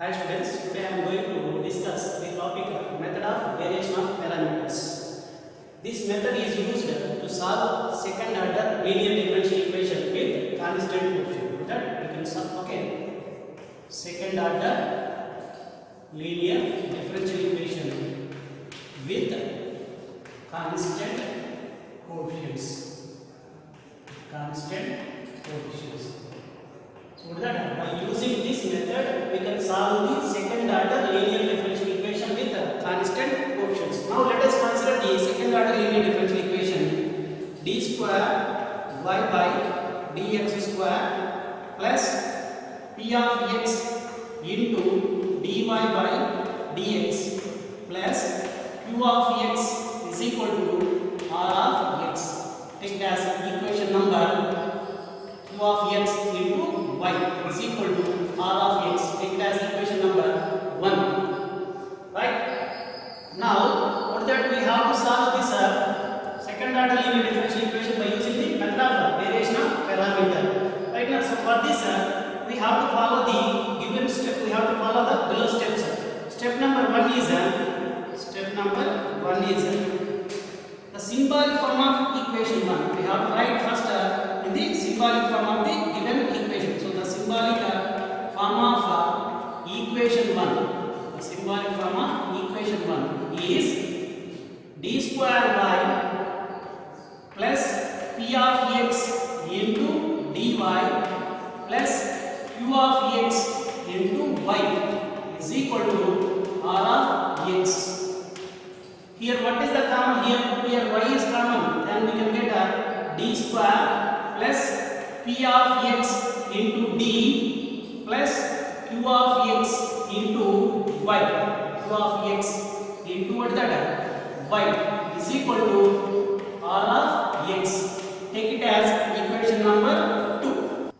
Hi students, today I am going to discuss the topic method of variation of parameters. This method is used to solve second order linear differential equation with constant coefficient. That we can solve. Okay. Second order linear differential equation with constant coefficients. Constant coefficients. So that by using this method we can solve the second order linear differential equation with constant coefficients. Now let us consider the second order linear differential equation d square y by dx square plus p of x into dy by dx plus q of x is equal to r of x. Take it as equation number q of x into y is equal to r of x. Take it as equation number 1. Right? Now, what that we have to solve this second order linear differential equation by using the method of variation of parameter. Right now, so for this we have to follow the given step. We have to follow the below steps. Step number 1 is the symbolic form of equation 1. We have to write first in the symbolic form of the given equation. So the symbolic form of equation 1, the symbolic form of equation 1 is d square y plus p of x into dy plus q of x into y is equal to r of x. Here what is the common? Here y is common, then we can get d square plus p of x into d plus q of x into y. Q of x into what is that? Y is equal to r of x. Take it as equation number 2.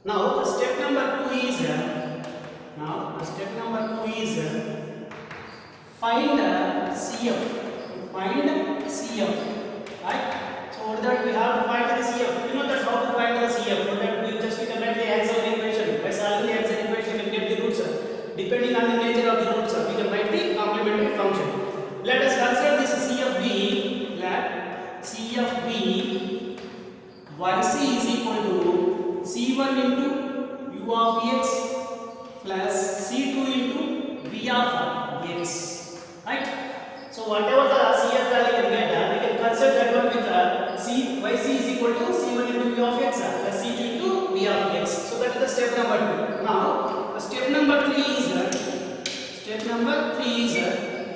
Now the step number 2 is find CF. Find CF. Right? So for that we have to find the CF. You know that how to find the CF. For that we can write the axial equation. By solving the axial equation, we can get the roots. Depending on the nature of the roots, we can write the complementary function. Let us consider this CFB. Let CFB YC is equal to C1 into U of x plus C2 into V of x. Right? So whatever the CF value we get, we can consider that one with YC is equal to C1 into V of x plus C2 into V of x. So that is the step number 2. Now, the step number 3 is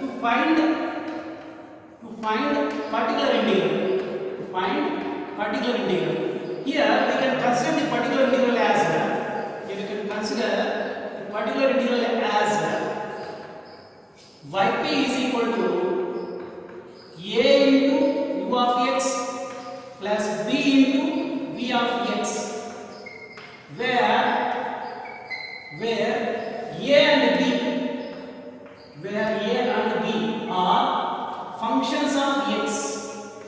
to find particular integral. To find particular integral. Here we can consider the particular integral as yp is equal to a into u of x plus b into v of x, where a and b are functions of x.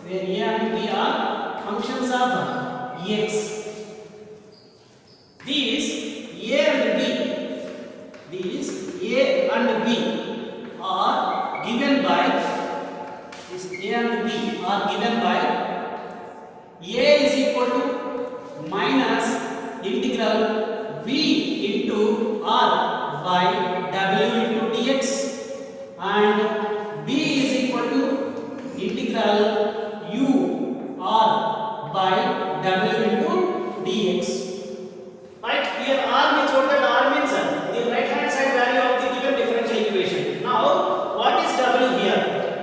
Where a and b are functions of x. These a and b are given by a is equal to minus integral v into r by w into dx, and b is equal to integral u r by w into dx. Right? Here r means what? That r means the right hand side value of the given differential equation. Now what is w here?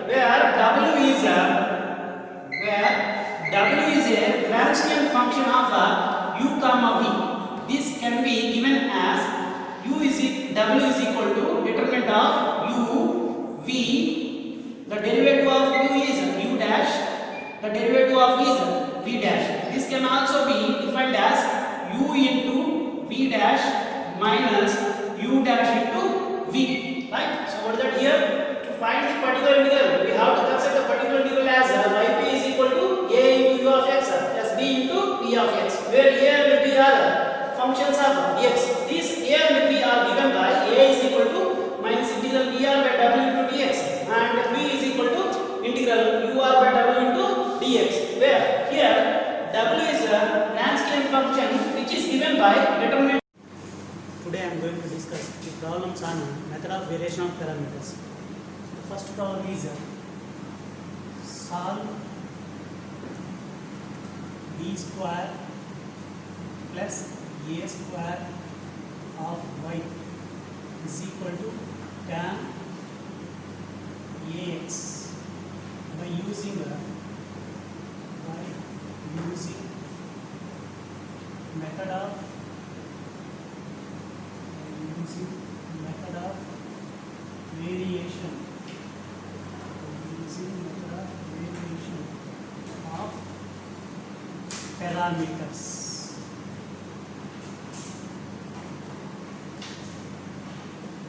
Where w is a Grandian function of u comma v. This can be given as w is equal to determinant of u v. The derivative of u is u dash. The derivative of v is v dash. This can also be defined as u into v dash minus u dash into v. Right? So what is that here? To find the particular integral, we have to consider the particular integral as yp is equal to a into u of x plus b into p of x, where a and b are functions of x. These a and b are given by a am going to discuss the problems on method of variation of parameters. The first problem is solve b square plus a square of y is equal to tan ax by using method of variation of parameters.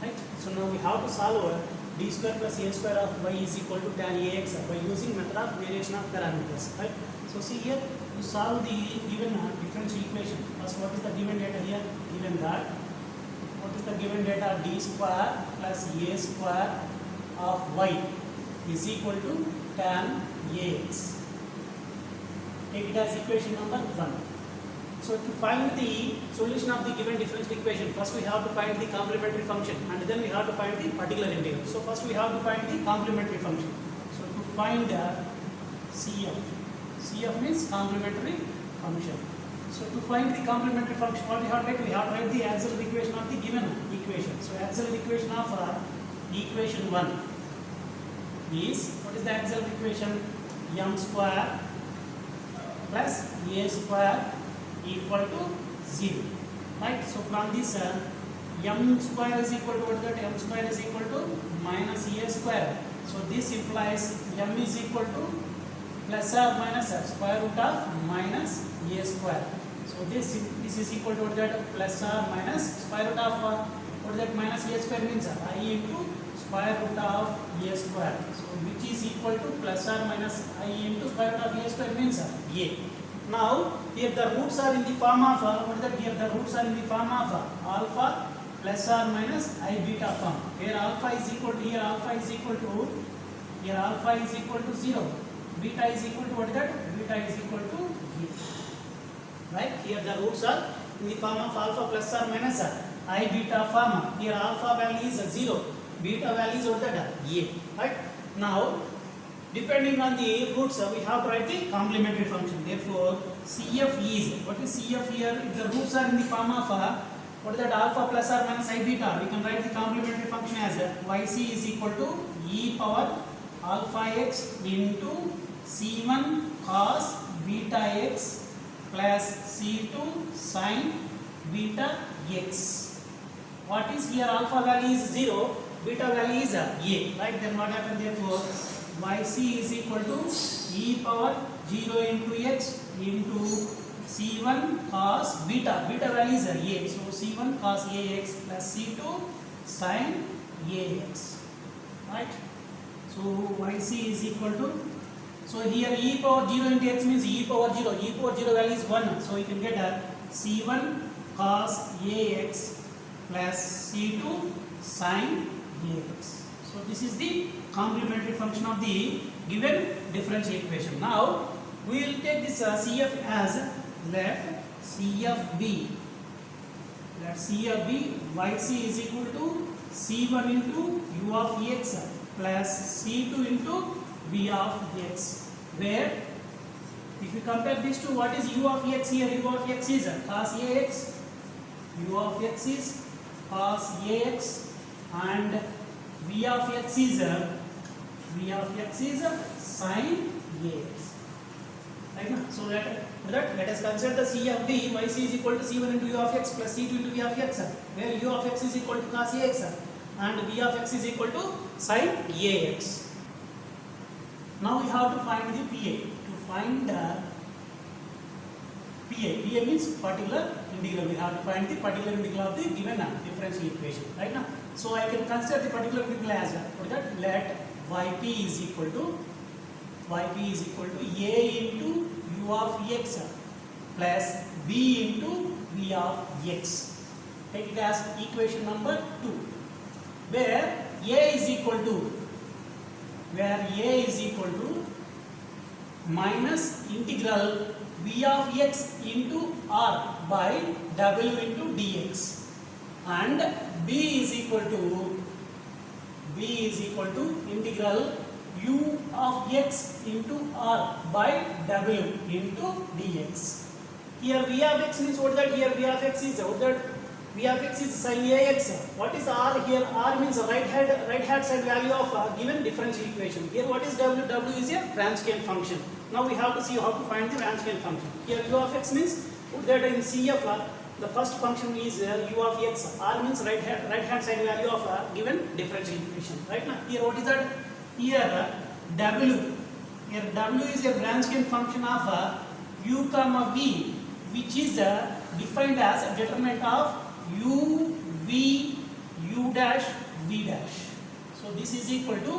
Right? So now we have to solve d square plus a square of y is equal to tan ax by using method of variation of parameters. Right? So see here, to solve the given differential equation. First, what is the given data here? Given that, what is the given data? D square plus a square of y is equal to tan ax. Take it as equation number 1. So to find the solution of the given differential equation, first we have to find the complementary function and then we have to find the particular integral. So first we have to find the complementary function. So to find CF. CF means complementary function. So to find the complementary function, what we have to write? We have to write the auxiliary equation of the given equation. So auxiliary equation of equation 1 is, what is the auxiliary equation? M square plus a square equal to 0. Right? So from this m square is equal to what? That m square is equal to minus a square. So this implies m is equal to plus or minus square root of minus a square. So this is equal to what? That plus or minus square root of what that minus a square means I into square root of a square. So which is equal to plus or minus I into square root of a square means a. Now here the roots are in the form of what is that? Here the roots are in the form of alpha plus or minus I beta form. Here alpha is equal to, here alpha is equal to, here alpha is equal to 0. Beta is equal to what is that? Beta is equal to b. Right? Here the roots are in the form of alpha plus or minus I beta form. Here alpha value is 0. Beta value is what that? A. Right? Now depending on the roots, we have to write the complementary function. Therefore, CF is, what is CF here? If the roots are in the form of what is that? Alpha plus or minus I beta. We can write the complementary function as YC is equal to e power alpha x into C1 cos beta x plus C2 sin beta x. What is here? Alpha value is 0, beta value is a. Right? Then what happens? Therefore, YC is equal to e power 0 into x into C1 cos beta. Beta value is a. So C1 cos ax plus C2 sin ax. Right? So YC is equal to, so here e power 0 into x means e power 0. E power 0 value is 1. So you can get a C1 cos ax plus C2 sin ax. So this is the complementary function of the given differential equation. Now we will take this CF as, let CF be, let CF be YC is equal to C1 into u of x plus C2 into v of x, where if you compare these two, what is u of x here? U of x is cos ax, u of x is cos ax, and v of x is sin ax. Right now, so let us consider the C of b. YC is equal to C1 into u of x plus C2 into v of x, where u of x is equal to cos ax and v of x is equal to sin ax. Now we have to find the PA. To find the PA means particular integral. We have to find the particular integral of the given differential equation. Right now, so I can consider the particular integral as that. Let yp is equal to a into u of x plus b into v of x. Take it as equation number 2, where a is equal to minus integral v of x into r by w into dx, and b is equal to integral u of x into r by w into dx. Here v of x means what that? Here v of x is what that? V of x is sin ax. What is r here? R means right hand side value of a given differential equation. Here what is w? W is a Wronskian function. Now we have to see how to find the Wronskian function. Here u of x means what that in CF the first function is u of x. R means right hand side value of a given differential equation. Right now here what is that? Here w. Here w is a Wronskian function of u comma v, which is defined as a determinant of u, v, u dash, v dash. So this is equal to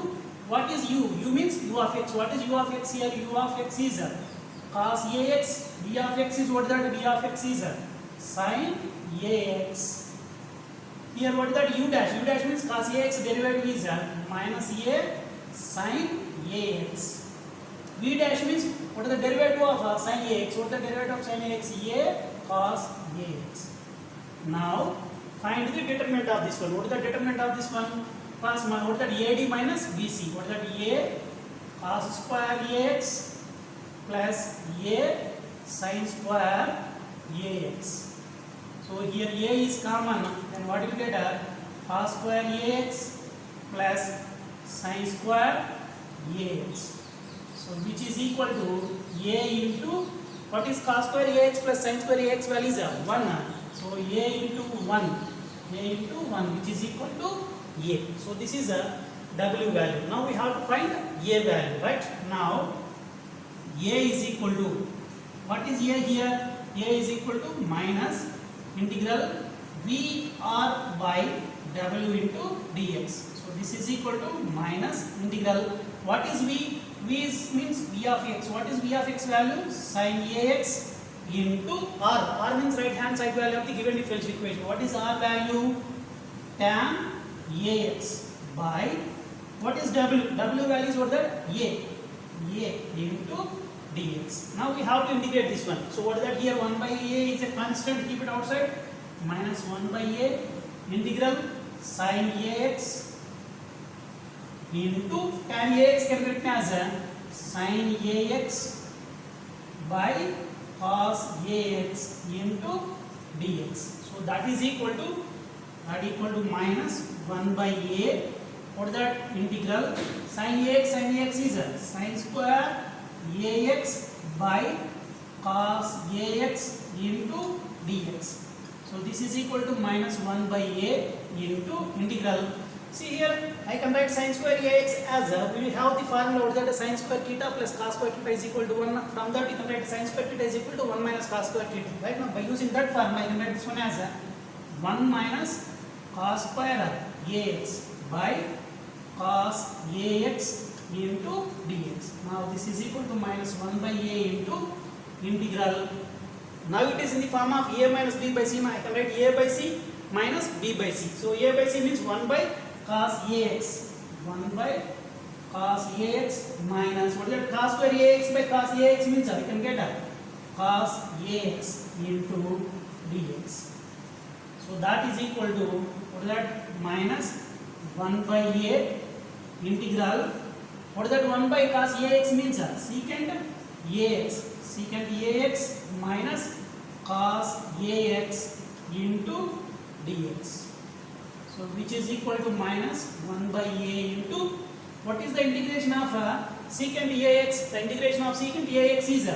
what is u? U means u of x. What is u of x here? U of x is cos ax. V of x is what that? V of x is sin ax. Here what is that? U dash. U dash means cos ax derivative is minus a sin ax. V dash means what is the derivative of sin ax? What is the derivative of sin ax? A cos ax. Now find the determinant of this one. What is the determinant of this one? First one, what is that? AD minus BC. What is that? A cos square ax plus a sin square ax. So here a is common, then what will get? Cos square ax plus sin square ax. So which is equal to a into what is cos square ax plus sin square ax value is 1. So a into 1, which is equal to a. So this is a w value. Now we have to find a value, right? Now a is equal to what is a here? A is equal to minus integral vr by w into dx. So this is equal to minus integral. What is v? V means v of x. What is v of x value? Sin ax into r. R means right hand side value of the given differential equation. What is r value? Tan ax by what is w? W value is what that? A into dx. Now we have to integrate this one. So what is that here? 1 by a is a constant. Keep it outside. Minus 1 by a integral sin ax into tan ax can be written as sin ax by cos ax into dx. So that is equal to minus 1 by a. What is that? Integral sin ax is sin square ax by cos ax into dx. So this is equal to minus 1 by a into integral. See here, I can write sin square ax as we will have the formula that sin square theta plus cos square theta is equal to 1. From that you can write sin square theta is equal to 1 minus cos square theta. Right now by using that formula I can write this one as 1 minus cos square ax by cos ax into dx. Now this is equal to minus 1 by a into integral. Now it is in the form of a minus b by c. Now I can write a by c minus b by c. So a by c means 1 by cos ax. 1 by cos ax minus what is that? Cos square ax by cos ax means we can get cos ax into dx. So that is equal to what is that? Minus 1 by a integral. What is that? 1 by cos ax means secant ax minus cos ax into dx. So which is equal to minus 1 by a into what is the integration of secant ax? The integration of secant ax is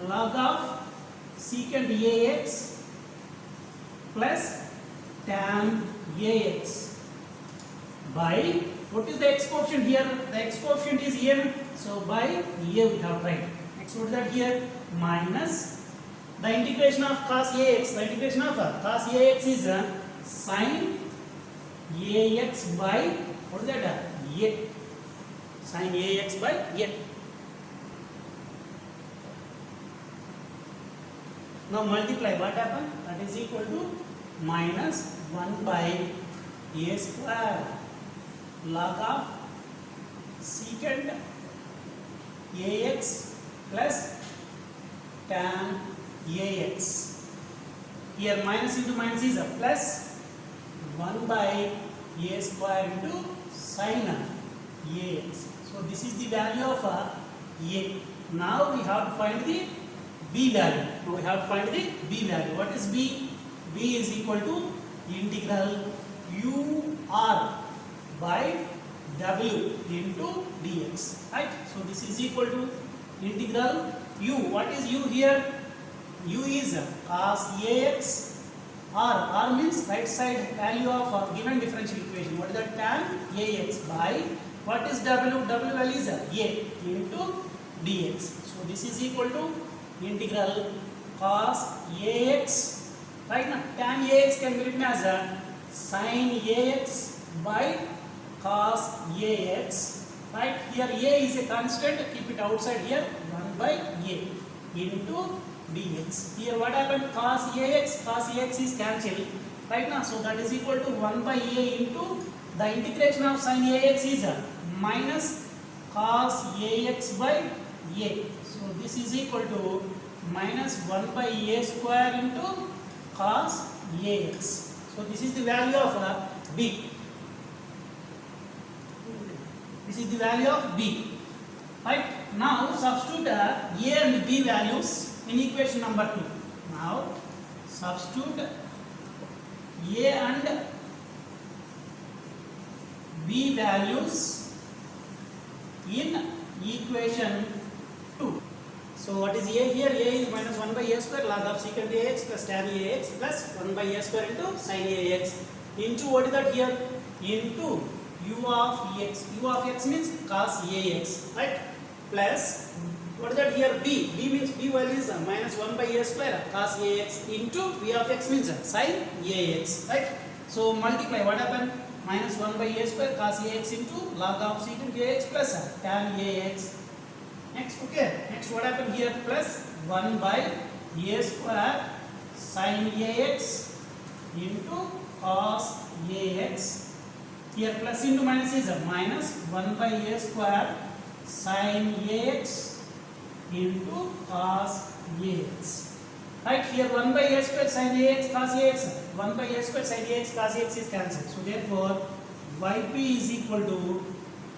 log of secant ax plus tan ax by what is the x coefficient here? The x coefficient is m. So by a we have tried. Next what is that here? Minus the integration of cos ax. The integration of cos ax is sin ax by what is that? A. Sin ax by a. Now multiply. What happened? That is equal to minus 1 by a square log of secant ax plus tan ax. Here minus into minus is a plus. 1 by a square into sin ax. So this is the value of a. Now we have to find the b value. Now we have to find the b value. What is b? B is equal to integral u r by w into dx. Right? So this is equal to integral u. What is u here? U is cos ax. R means right side value of a given differential equation. What is that? Tan ax by what is w? W value is a into dx. So this is equal to integral cos ax. Right now, tan ax can be written as a sin ax by cos ax. Right here, a is a constant. Keep it outside here. 1 by a into dx. Here what happened? Cos ax is cancelled. Right now, so that is equal to 1 by a into the integration of sin ax is minus cos ax by a. So this is equal to minus 1 by a square into cos ax. So this is the value of b. This is the value of b. Right? Now substitute a and b values in equation number 2. Now substitute a and b values in equation 2. So what is a here? A is minus 1 by a square log of secant ax plus tan ax plus 1 by a square into sin ax into what is that here? Into u of x. U of x means cos ax, right? Plus what is that here? B. B means b value is minus 1 by a square cos ax into v of x means sin ax, right? So multiply. What happened? Minus 1 by a square cos ax into log of secant ax plus tan ax. Next, okay. Next, what happened here? Plus 1 by a square sin ax into cos ax. Here plus into minus is minus 1 by a square sin ax into cos ax. Right here 1 by a square sin ax cos ax. 1 by a square sin ax cos ax is cancelled. So therefore yp is equal to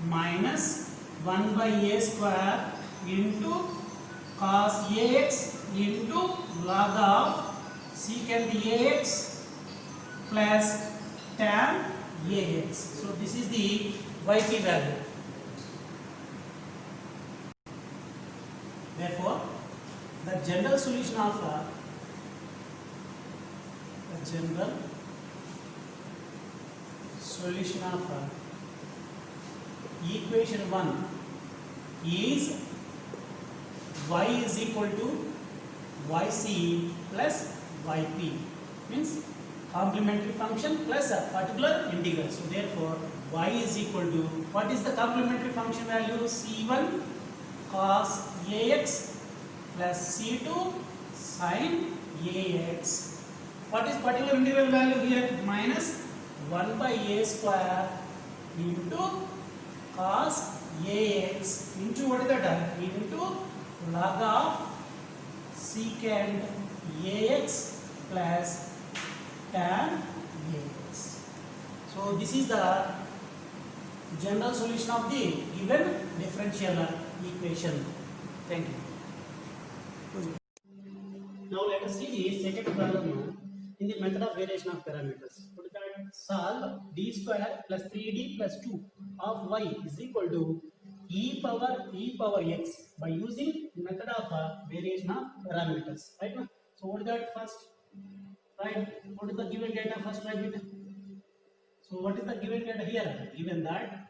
minus 1 by a square into cos ax into log of secant ax plus tan ax. So this is the yp value. Therefore, the general solution of equation 1 is y is equal to yc plus yp, means complementary function plus a particular integral. So therefore y is equal to, what is the complementary function value? C1 cos ax plus C2 sin ax. What is particular integral value here? Minus 1 by a square into cos ax into what is that? Into log of secant ax plus tan ax. So this is the general solution of the given differential equation. Thank you. Now let us see the second problem in the method of variation of parameters. What is that? Solve d square plus 3d plus 2 of y is equal to e power x by using method of variation of parameters. Right? So what is that first? Right? What is the given data first? Right? So what is the given data here? Given that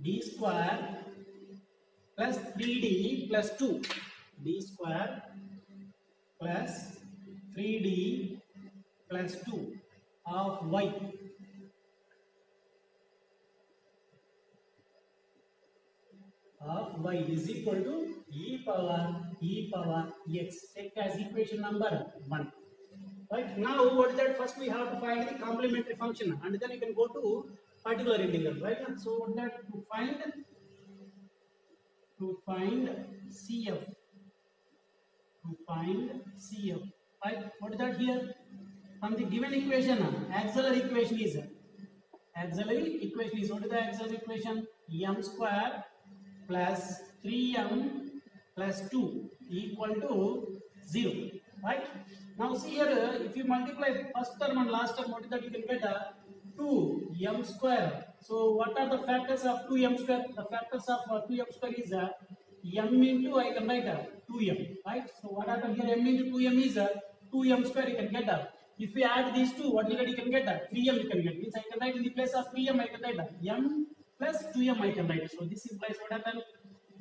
d square plus 3d plus 2, d square plus 3d plus 2 of y is equal to e power x. Take as equation number 1. Right? Now what is that? First we have to find the complementary function and then you can go to particular integral. Right? So what is that? To find CF. Right? What is that here? From the given equation, auxiliary equation is what is the auxiliary equation? M square plus 3m plus 2 equal to 0. Right? Now see here, if you multiply first term and last term, what is that? You can get a 2m square. So what are the factors of 2m square? The factors of 2m square is m into, I can write 2m. Right? So what happened here? M into 2m is 2m square. You can get if we add these two, what you can get 3m you can get. Means I can write in the place of 3m, I can write m plus 2m I can write. So this implies what happened?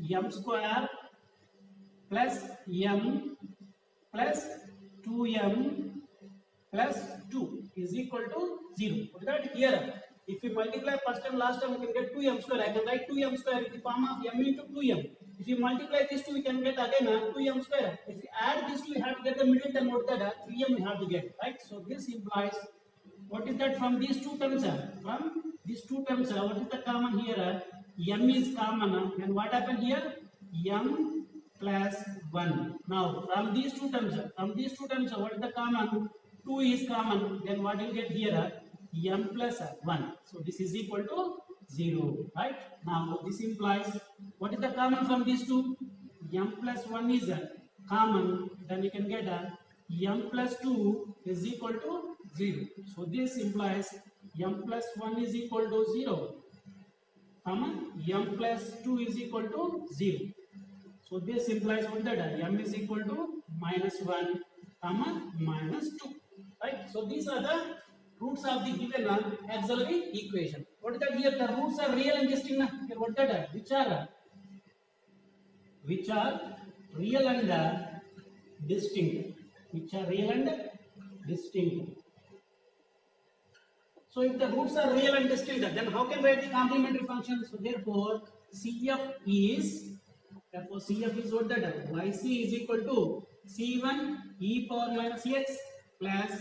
M square plus m plus 2m plus 2 is equal to 0. What is that here? If we multiply first and last term, we can get 2m square. I can write 2m square in the form of m into 2m. If you multiply these two, we can get again 2m square. If we add these two, we have to get the middle term. What is that? 3m we have to get, right? So this implies, what is that from these two terms? From these two terms, what is the common here? M is common. And what happened here? M plus 1. Now from these two terms, what is the common? 2 is common. Then what will get here? M plus 1. So this is equal to 0. Right? Now this implies, what is the common from these two? M plus 1 is common. Then you can get m plus 2 is equal to 0. So this implies m plus 1 is equal to 0. M plus 2 is equal to 0. So this implies what that m is equal to minus 1, minus 2. Right? So these are the roots of the given auxiliary equation. What is that here? The roots are real and distinct. Here what that? Which are real and distinct. Which are real and distinct. So if the roots are real and distinct, then how can we write the complementary function? So therefore CF is what that? YC is equal to C1 e power minus x plus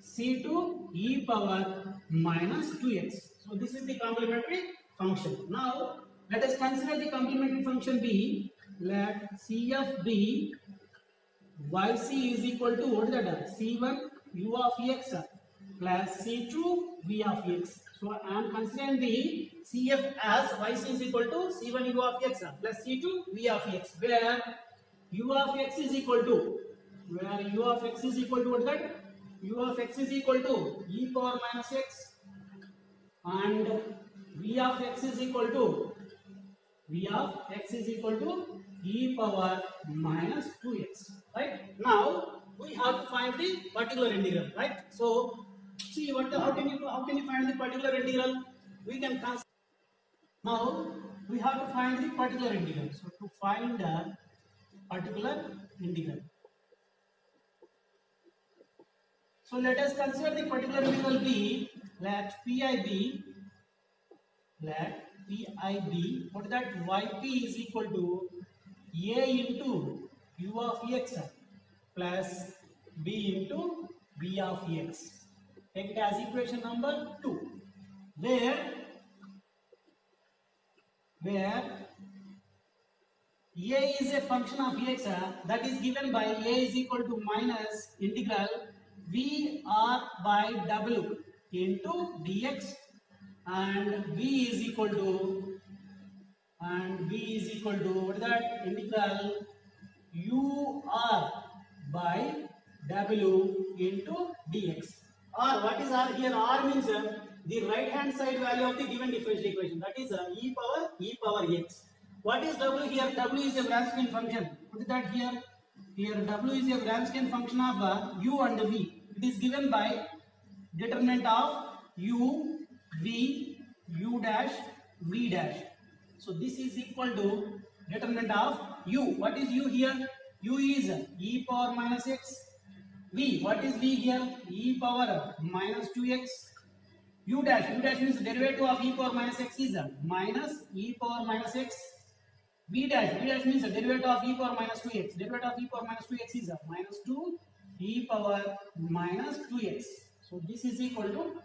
C2 e power minus 2x. So this is the complementary function. Now let us consider the complementary function B. Let CF be YC is equal to what is that? C1 u of x plus C2 v of x. So I am considering the CF as YC is equal to C1 u of x plus C2 v of x, where u of x is equal to, what is that? U of x is equal to e power minus x, and v of x is equal to e power minus 2x. Right? Now we have to find the particular integral. Right? So see how can you find the particular integral? We can consider. Now we have to find the particular integral. So to find the particular integral, so let us consider the particular integral B. Let pi be what is that? Yp is equal to a into u of x plus b into v of x. Take it as equation number 2, where a is a function of x that is given by a is equal to minus integral v r by w into dx, and v is equal to what is that? Integral u r by w into dx. R, what is r here? R means the right hand side value of the given differential equation, that is e power x. What is w here? W is a Wronskian function. What is that here? Here w is a Wronskian function of u and v. It is given by determinant of u, v, u dash, v dash. So this is equal to determinant of u. What is u here? U is e power minus x. V, what is v here? E power minus 2x. U dash means derivative of e power minus x is minus e power minus x. V dash means derivative of e power minus 2x. Derivative of e power minus 2x is minus 2 e power minus 2x. So this is equal to,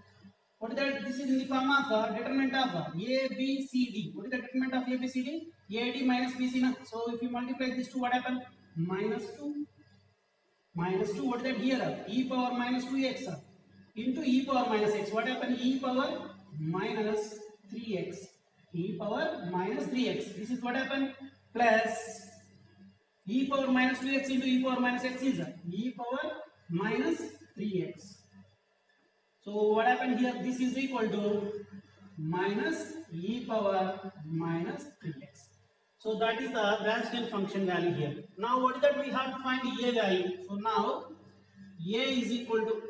what is that? This is in the form of determinant of a, b, c, d. What is the determinant of a, b, c, d? A, d minus b, c. So if you multiply these two, what happens? Minus 2 minus 2, what is that here? E power minus 2x into e power minus x. What happened? E power minus 3x. E power minus 3x. This is what happened? Plus e power minus 2x into e power minus x is e power minus 3x. So what happened here? This is equal to minus e power minus 3x. So that is the Wronskian function value here. Now what is that? We have to find a value. So now a is equal to,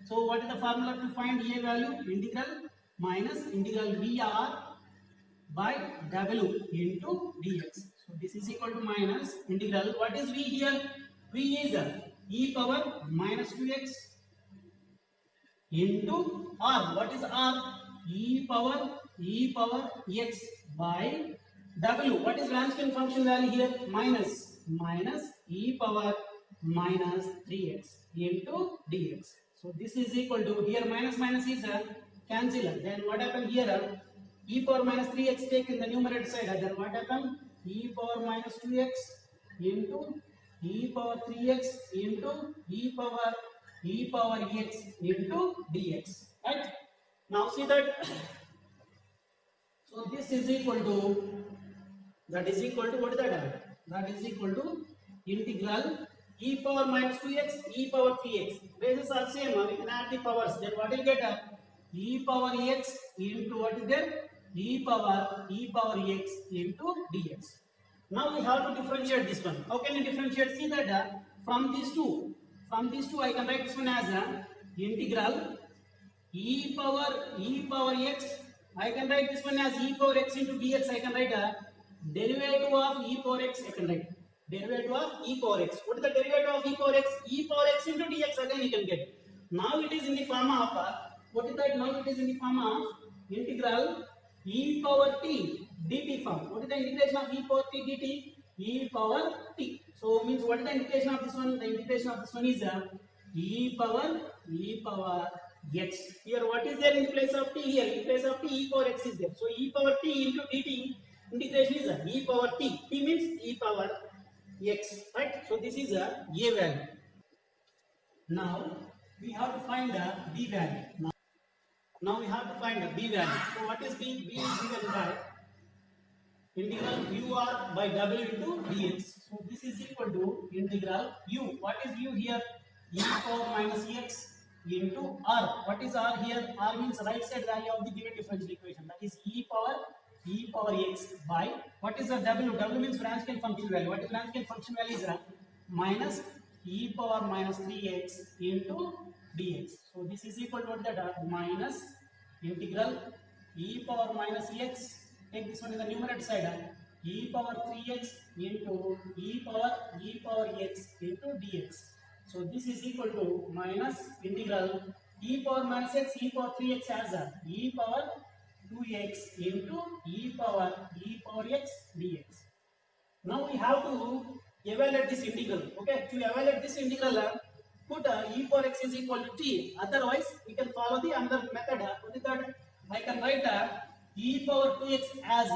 so what is the formula to find a value? Integral minus integral Vr by w into dx. So this is equal to minus integral. What is v here? V is e power minus 2x into r. What is r? E power x by w. What is Wronskian function value here? Minus e power minus 3x into dx. So this is equal to, here minus is cancel. Then what happened here? E power minus 3x take in the numerator side. Then what happened? E power minus 2x into e power 3x into e power x into dx. Right? Now see that. So this is equal to, that is equal to, what is that? That is equal to integral e power minus 2x e power 3x. Bases are same. We can add the powers. Then what will get? E power x into what is there? E power x into dx. Now we have to differentiate this one. How can you differentiate? See that from these two I can write this one as integral e power x. I can write this one as e power x into dx. I can write a derivative of e power x. I can write derivative of e power x. What is the derivative of e power x? E power x into dx. Again you can get. Now it is in the form of what is that? Now it is in the form of integral e power t dt form. What is the integration of e power t dt? E power t. So means what is the integration of this one? The integration of this one is e power x. Here what is there in place of t? Here in place of t e power x is there. So e power t into dt integration is e power t. T means e power x. Right? So this is a value. Now we have to find the b value. Now we have to find the b value. So what is b? B is given by integral ur by w into dx. So this is equal to integral u. What is u here? E power minus x into r. What is r here? R means right side value of the given differential equation. That is e power x by, what is the w? W means Wronskian function value. What is Wronskian function value? Is minus e power minus 3x into dx. So this is equal to what that? Minus integral e power minus x. Take this one in the numerator side. E power 3x into e power x into dx. So this is equal to minus integral e power minus x e power 3x as e power 2x into e power x dx. Now we have to evaluate this integral. Okay, to evaluate this integral, put e power x is equal to t. Otherwise, we can follow the another method. What is that? I can write e power 2x as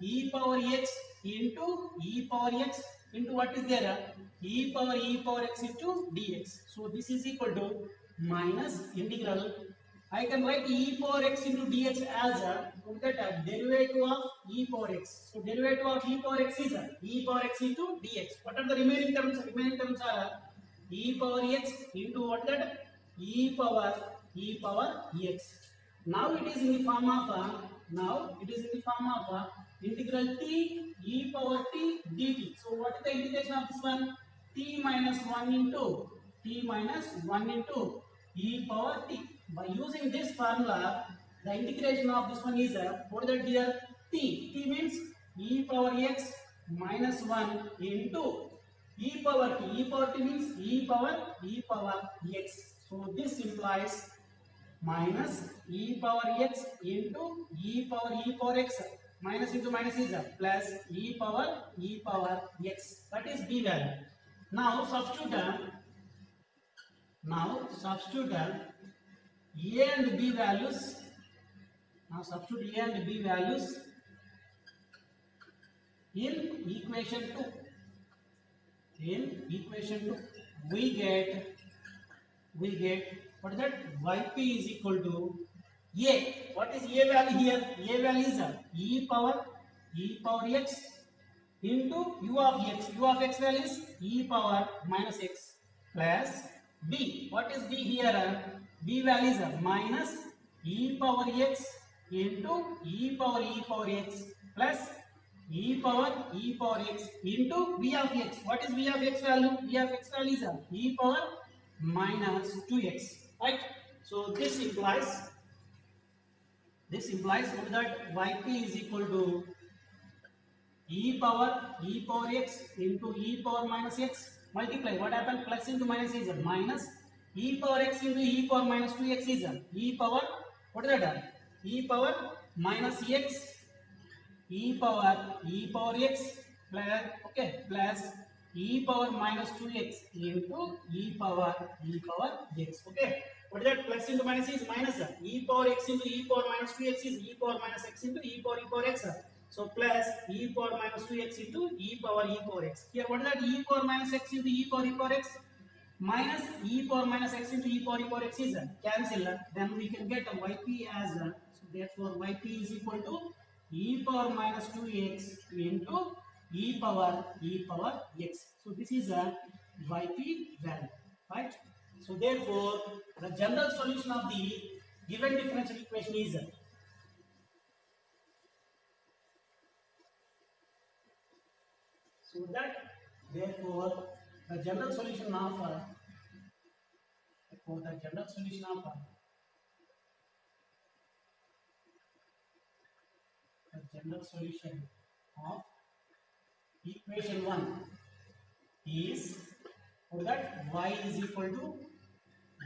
e power x into e power x into what is there? E power x into dx. So this is equal to minus integral. I can write e power x into dx as what is that? Derivative of e power x. So derivative of e power x is e power x into dx. What are the remaining terms? Remaining terms are e power x into what is that? E power x. Now it is in the form of integral t e power t dt. So what is the integration of this one? T minus 1 into e power t. By using this formula, the integration of this one is what is that here? T. T means e power x minus 1 into e power t. E power t means e power x. So this implies minus e power x into e power x. Minus into minus is plus e power x. That is b value. Now substitute a and b values. Now substitute a and b values in equation 2. In equation 2, we get what is that? Yp is equal to a. What is a value here? A value is e power x into u of x. U of x value is e power minus x plus b. What is b here? B value is minus e power x into e power x plus e power x into v of x. What is v of x value? V of x value is e power minus 2x, right? So this implies that yp is equal to e power x into e power minus x multiply. What happened? Plus into minus is minus e power x into e power minus 2x is e power, what is that? E power minus x e power x plus, okay, plus e power minus 2x into e power x. Okay, what is that? Plus into minus is minus. E power x into e power minus 2x is e power minus x into e power x. So plus e power minus 2x into e power x. Here what is that? E power minus x into e power x minus e power minus x into e power x is cancel. Then we can get yp as so therefore yp is equal to e power minus 2x into e power x. So this is a yp value, right? So therefore the general solution of the given differential equation is so that therefore the general solution of for the general solution of the general solution of equation 1 is for that y is equal to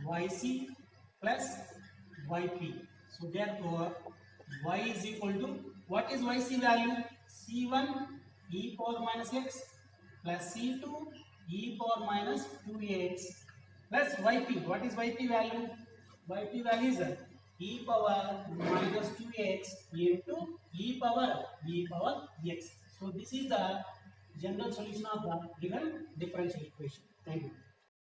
yc plus yp. So therefore y is equal to, what is yc value? C1 e power minus x plus C2 e power minus 2x plus yp. What is yp value? Yp value is e power minus 2x into e power x. So this is the general solution of the given differential equation. Thank you.